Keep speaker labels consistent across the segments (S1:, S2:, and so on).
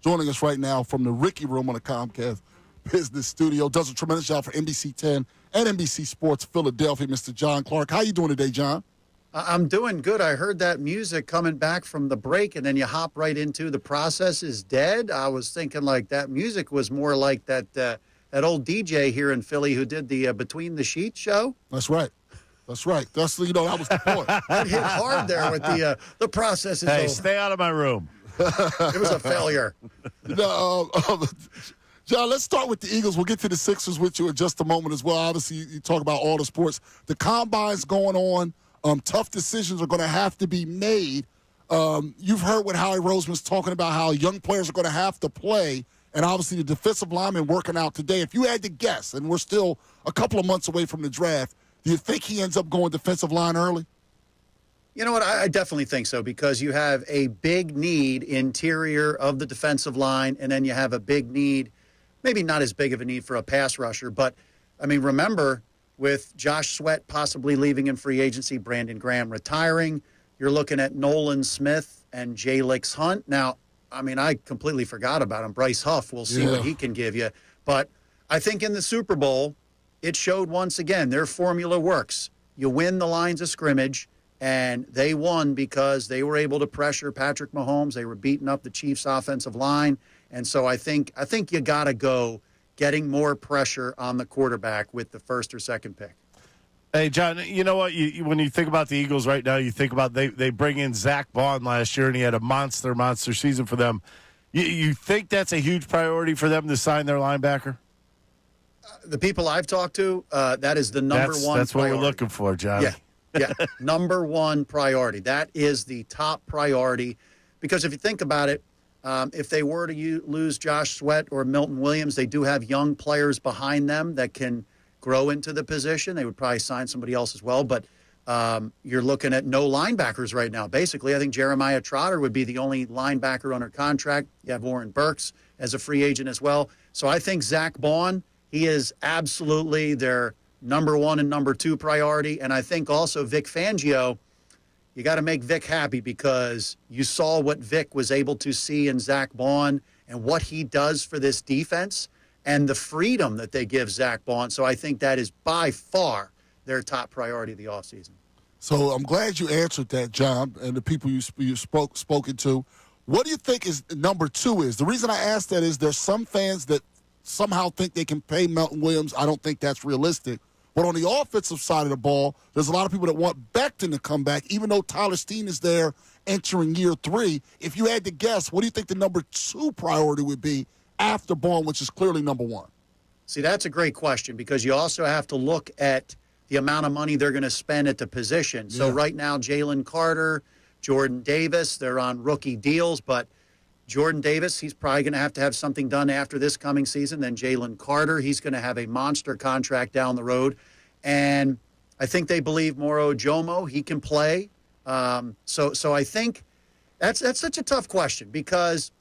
S1: joining us right now from the Ricky Room on the Comcast Business Studio. Does a tremendous job for NBC 10 and NBC Sports Philadelphia, Mr. John Clark. How you doing today, John?
S2: I'm doing good. I heard that music coming back from the break, and then you hop right into The Process is Dead. I was thinking like that music was more like that old DJ here in Philly who did the Between the Sheets show.
S1: That's right. That was the point.
S2: That hit hard there with the Process is
S3: Hey, stay out of my room.
S2: It was a failure.
S1: John, let's start with the Eagles. We'll get to the Sixers with you in just a moment as well. Obviously, you talk about all the sports. The Combine's going on. Tough decisions are going to have to be made. You've heard what Howie Roseman's talking about, how young players are going to have to play, and obviously the defensive lineman working out today. If you had to guess, and we're still a couple of months away from the draft, do you think he ends up going defensive line early?
S2: You know what? I definitely think so, because you have a big need interior of the defensive line, and then you have a big need, maybe not as big of a need for a pass rusher, but, I mean, remember, with Josh Sweat possibly leaving in free agency, Brandon Graham retiring, you're looking at Nolan Smith and Jalix Hunt. Now, I mean, I completely forgot about him. Bryce Huff, we'll see what he can give you. But I think in the Super Bowl, it showed once again their formula works. You win the lines of scrimmage, and they won because they were able to pressure Patrick Mahomes. They were beating up the Chiefs' offensive line. And so I think you got to go getting more pressure on the quarterback with the first or second pick.
S3: Hey, John, you know what? When you think about the Eagles right now, you think about they bring in Zack Baun last year, and he had a monster season for them. You think that's a huge priority for them to sign their linebacker?
S2: The people I've talked to, that is the number one
S3: That's
S2: priority.
S3: what we're looking for, John.
S2: Yeah, number one priority. That is the top priority, because if you think about it, if they were to lose Josh Sweat or Milton Williams, they do have young players behind them that can grow into the position. They would probably sign somebody else as well. But you're looking at no linebackers right now. Basically, I think Jeremiah Trotter would be the only linebacker under contract. You have Warren Burks as a free agent as well. So I think Zack Baun, he is absolutely their number one and number two priority. And I think also Vic Fangio, you got to make Vic happy, because you saw what Vic was able to see in Zack Baun and what he does for this defense and the freedom that they give Zack Baun. So I think that is by far their top priority of the offseason.
S1: So I'm glad you answered that, John, and the people you spoken to. What do you think is number two is? The reason I asked that is there's some fans that somehow think they can pay Milton Williams. I don't think that's realistic. But on the offensive side of the ball, there's a lot of people that want Becton to come back, even though Tyler Steen is there entering year 3. If you had to guess, what do you think the number two priority would be after Baun, which is clearly number one?
S2: See, that's a great question, because you also have to look at the amount of money they're going to spend at the position. So right now, Jalen Carter, Jordan Davis, they're on rookie deals, but Jordan Davis, he's probably going to have something done after this coming season. Then Jalen Carter, he's going to have a monster contract down the road. And I think they believe Moro Jomo, he can play. So I think that's such a tough question, because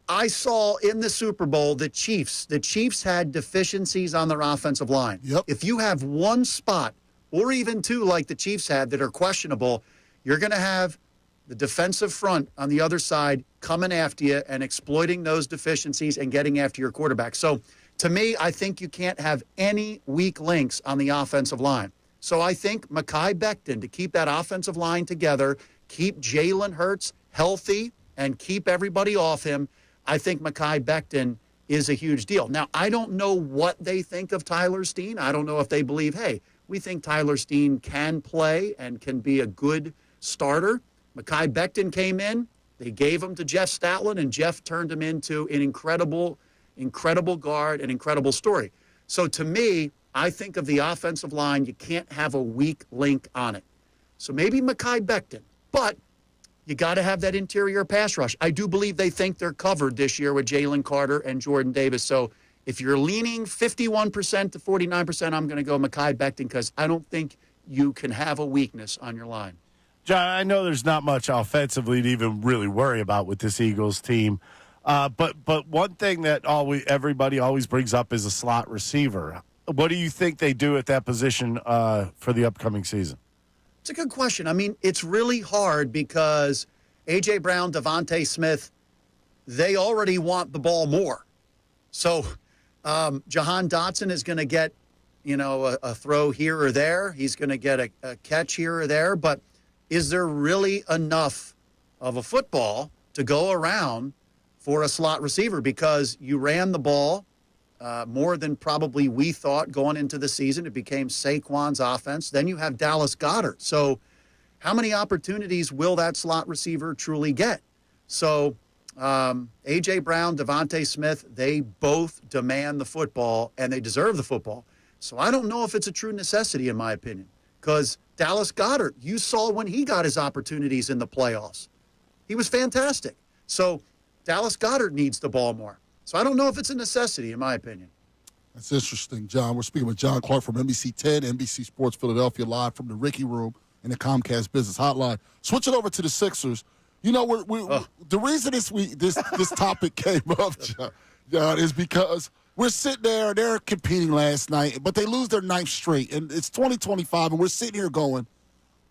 S2: I saw in the Super Bowl the Chiefs had deficiencies on their offensive line.
S1: Yep.
S2: If you have one spot or even two like the Chiefs had that are questionable, you're going to have the defensive front on the other side coming after you and exploiting those deficiencies and getting after your quarterback. So to me, I think you can't have any weak links on the offensive line. So I think Mekhi Becton, to keep that offensive line together, keep Jalen Hurts healthy, and keep everybody off him, I think Mekhi Becton is a huge deal. Now, I don't know what they think of Tyler Steen. I don't know if they believe, hey, we think Tyler Steen can play and can be a good starter. Mekhi Becton came in. They gave him to Jeff Statlin, and Jeff turned him into an incredible guard, an incredible story. So to me, I think of the offensive line, you can't have a weak link on it. So maybe Mekhi Becton, but you got to have that interior pass rush. I do believe they think they're covered this year with Jalen Carter and Jordan Davis. So if you're leaning 51% to 49%, I'm going to go Mekhi Becton, because I don't think you can have a weakness on your line.
S3: John, I know there's not much offensively to even really worry about with this Eagles team. But one thing that everybody always brings up is a slot receiver. What do you think they do at that position for the upcoming season?
S2: It's a good question. I mean, it's really hard because A.J. Brown, Devontae Smith, they already want the ball more. So Jahan Dotson is going to get, a throw here or there. He's going to get a catch here or there. But is there really enough of a football to go around for a slot receiver? Because you ran the ball more than probably we thought going into the season. It became Saquon's offense. Then you have Dallas Goedert. So how many opportunities will that slot receiver truly get? So A.J. Brown, Devontae Smith, they both demand the football, and they deserve the football. So I don't know if it's a true necessity, in my opinion, because Dallas Goedert, you saw when he got his opportunities in the playoffs. He was fantastic. So Dallas Goedert needs the ball more. So I don't know if it's a necessity, in my opinion.
S1: That's interesting, John. We're speaking with John Clark from NBC 10, NBC Sports Philadelphia, live from the Ricky Room in the Comcast Business Hotline. Switching over to the Sixers. The reason this topic came up, John, is because we're sitting there, they're competing last night, but they lose their ninth straight, and it's 2025, and we're sitting here going,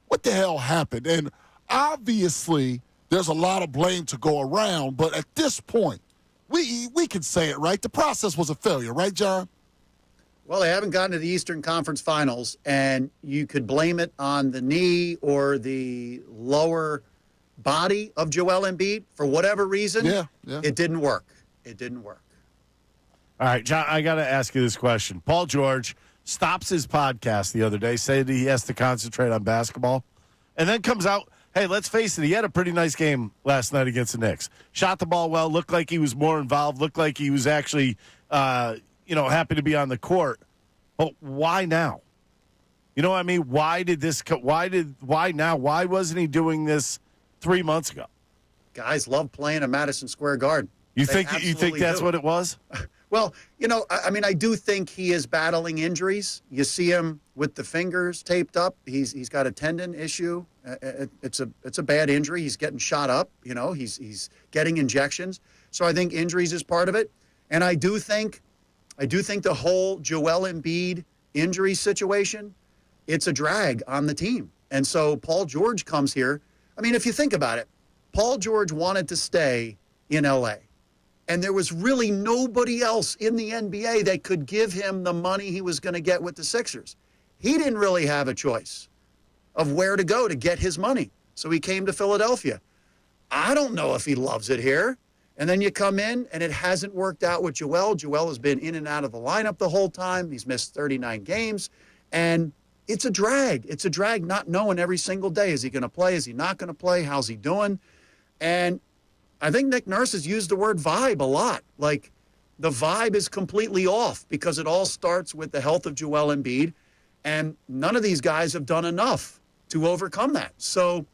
S1: what the hell happened? And obviously, there's a lot of blame to go around, but at this point, we can say it, right? The process was a failure, right, John?
S2: Well, they haven't gotten to the Eastern Conference Finals, and you could blame it on the knee or the lower body of Joel Embiid. For whatever reason, it didn't work. It didn't work.
S3: All right, John, I got to ask you this question. Paul George stops his podcast the other day, saying that he has to concentrate on basketball, and then comes out, hey, let's face it, he had a pretty nice game last night against the Knicks. Shot the ball well, looked like he was more involved, looked like he was actually happy to be on the court. But why now? You know what I mean? Why now? Why wasn't he doing this 3 months ago?
S2: Guys love playing at Madison Square Garden.
S3: You think that's what it was?
S2: Well, I do think he is battling injuries. You see him with the fingers taped up. He's got a tendon issue. It's a bad injury. He's getting shot up. He's getting injections. So I think injuries is part of it. And I do think the whole Joel Embiid injury situation, it's a drag on the team. And so Paul George comes here. I mean, if you think about it, Paul George wanted to stay in L.A., and there was really nobody else in the NBA that could give him the money he was going to get with the Sixers. He didn't really have a choice of where to go to get his money. So he came to Philadelphia. I don't know if he loves it here. And then you come in, and it hasn't worked out with Joel. Joel has been in and out of the lineup the whole time. He's missed 39 games. And it's a drag. It's a drag not knowing every single day. Is he going to play? Is he not going to play? How's he doing? And I think Nick Nurse has used the word vibe a lot. Like, the vibe is completely off because it all starts with the health of Joel Embiid, and none of these guys have done enough to overcome that. So,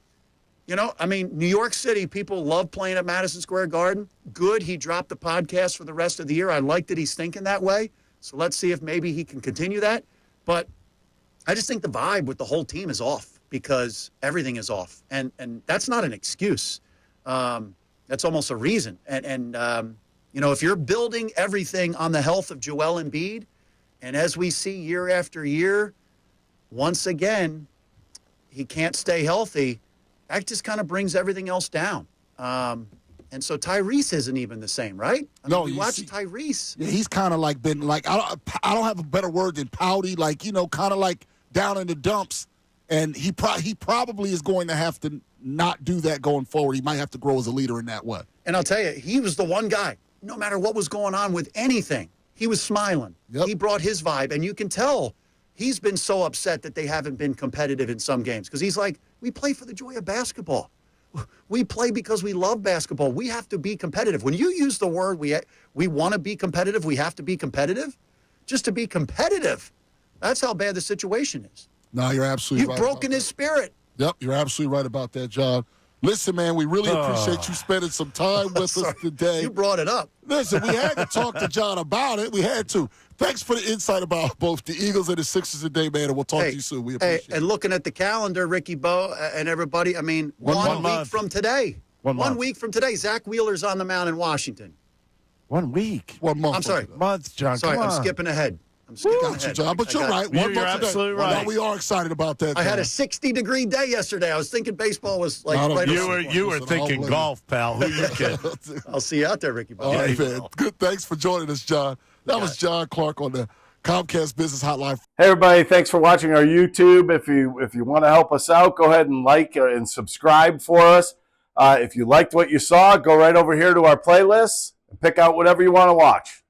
S2: New York City, people love playing at Madison Square Garden. Good, he dropped the podcast for the rest of the year. I like that he's thinking that way. So let's see if maybe he can continue that. But I just think the vibe with the whole team is off because everything is off. And that's not an excuse. That's almost a reason. And if you're building everything on the health of Joel Embiid, and as we see year after year, once again, he can't stay healthy, that just kind of brings everything else down. And so Tyrese isn't even the same, right? We watched Tyrese.
S1: Yeah, he's kind of like been like, I don't have a better word than pouty, like, kind of like down in the dumps. And he probably is going to have to not do that going forward. He might have to grow as a leader in that way.
S2: And I'll tell you, he was the one guy, no matter what was going on with anything, he was smiling.
S1: Yep.
S2: He brought his vibe, and you can tell he's been so upset that they haven't been competitive in some games because he's like, we play for the joy of basketball. We play because we love basketball. We have to be competitive. When you use the word we want to be competitive, we have to be competitive, just to be competitive, that's how bad the situation is.
S1: No, you're absolutely right.
S2: You've broken his spirit.
S1: Yep, you're absolutely right about that, John. Listen, man, we really appreciate you spending some time with us today.
S2: You brought it up.
S1: Listen, we had to talk to John about it. We had to. Thanks for the insight about both the Eagles and the Sixers today, man, and we'll talk to you soon. We appreciate it.
S2: And looking at the calendar, Ricky Bo and everybody, I mean, one week from today. One week from today, Zach Wheeler's on the mound in Washington.
S3: 1 week.
S1: 1 month.
S2: I'm sorry.
S3: Month, John.
S2: Sorry,
S3: come on.
S2: I'm skipping ahead. I'm skipping
S1: Got you,
S2: ahead.
S1: John. But you're right.
S3: You're
S1: One month
S3: absolutely
S1: today.
S3: right.
S1: No, we are excited about that.
S2: I had a
S1: John.
S2: 60-degree day yesterday. I was thinking baseball was like
S1: Not a
S2: right
S1: good
S2: around.
S3: You were
S1: Listen,
S3: thinking
S1: I'll
S3: golf, pal. Who you kidding?
S2: I'll see you out there, Ricky.
S1: All
S2: Bobby.
S1: right,
S3: you
S1: man.
S3: will.
S1: Good. Thanks for joining us, John. That was John Clark on the Comcast Business Hotline.
S3: Hey everybody, thanks for watching our YouTube. If you want to help us out, go ahead and like and subscribe for us. If you liked what you saw, go right over here to our playlists and pick out whatever you want to watch.